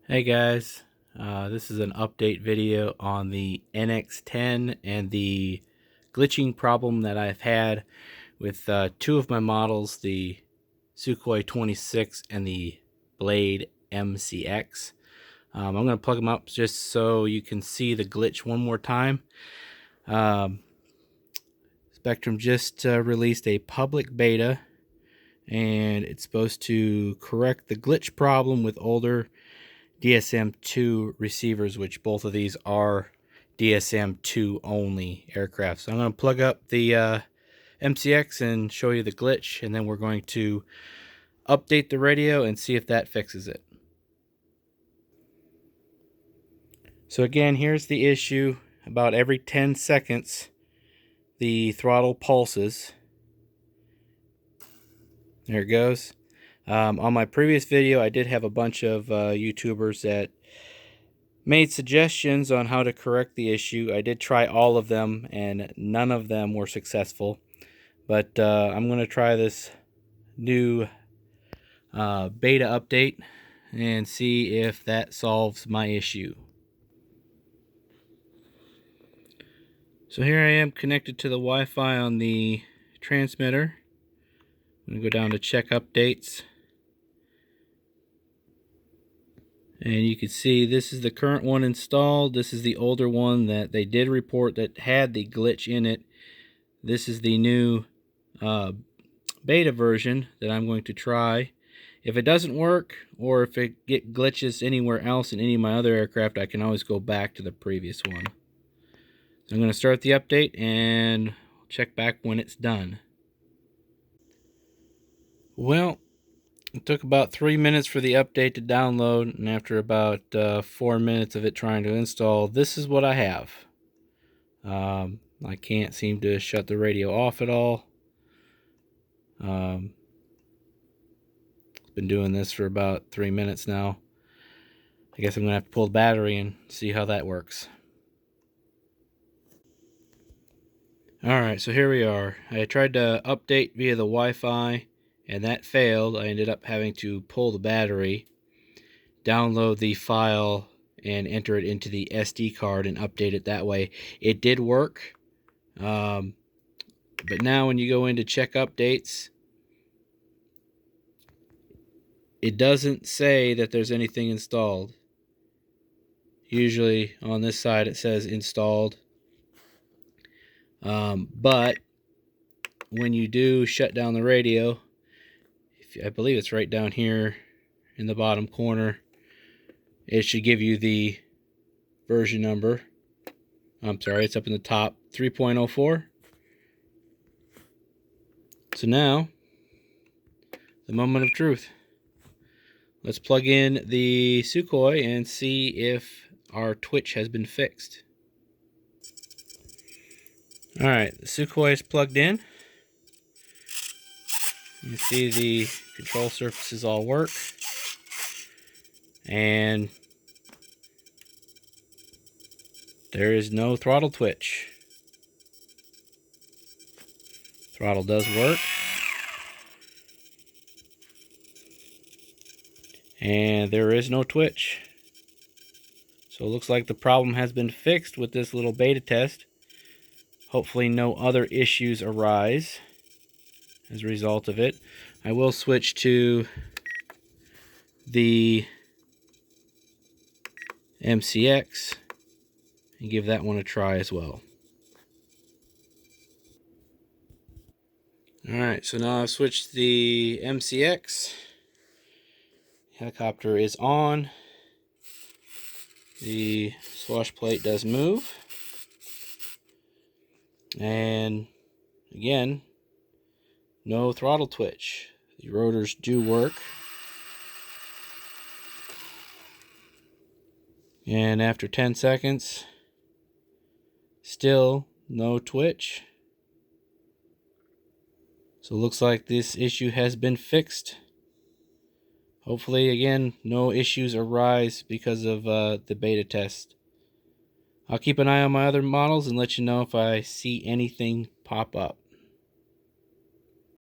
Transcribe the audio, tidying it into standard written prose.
Hey guys, this is an update video on the NX10 and the glitching problem that I've had with two of my models, the Sukhoi 26 and the Blade MCX. I'm going to plug them up just so you can see the glitch one more time. Spektrum just released a public beta, and it's supposed to correct the glitch problem with older DSM-2 receivers, which both of these are DSM-2 only aircraft. So I'm going to plug up the MCX and show you the glitch, and then we're going to update the radio and see if that fixes it. So again, here's the issue. About every 10 seconds the throttle pulses. There it goes. On my previous video, I did have a bunch of YouTubers that made suggestions on how to correct the issue. I did try all of them, and none of them were successful. But I'm going to try this new beta update and see if that solves my issue. So here I am connected to the Wi-Fi on the transmitter. I'm going to go down to check updates. And you can see this is the current one installed. This is the older one that they did report that had the glitch in it. This is the new beta version that I'm going to try. If it doesn't work, or if it get glitches anywhere else in any of my other aircraft, I can always go back to the previous one. So I'm going to start the update and check back when it's done. Well, it took about 3 minutes for the update to download, and after about 4 minutes of it trying to install, this is what I have. I can't seem to shut the radio off at all. Been doing this for about 3 minutes now. I guess I'm gonna have to pull the battery and see how that works. Alright, so here we are. I tried to update via the Wi-Fi, and that failed. I ended up having to pull the battery, download the file, and enter it into the SD card and update it that way. It did work, but now when you go in to check updates, it doesn't say that there's anything installed. Usually on this side it says installed, but when you do shut down the radio, I believe it's right down here in the bottom corner, it should give you the version number. I'm sorry, it's up in the top, 3.04. So now, the moment of truth. Let's plug in the Sukhoi and see if our twitch has been fixed. Alright, the Sukhoi is plugged in. You can see the control surfaces all work. And there is no throttle twitch. Throttle does work. And there is no twitch. So it looks like the problem has been fixed with this little beta test. Hopefully no other issues arise as a result of it. I will switch to the MCX and give that one a try as well. Alright, so now I've switched to the MCX. Helicopter is on. The swash plate does move. And again, no throttle twitch. The rotors do work. And after 10 seconds, still no twitch. So it looks like this issue has been fixed. Hopefully, again, no issues arise because of the beta test. I'll keep an eye on my other models and let you know if I see anything pop up.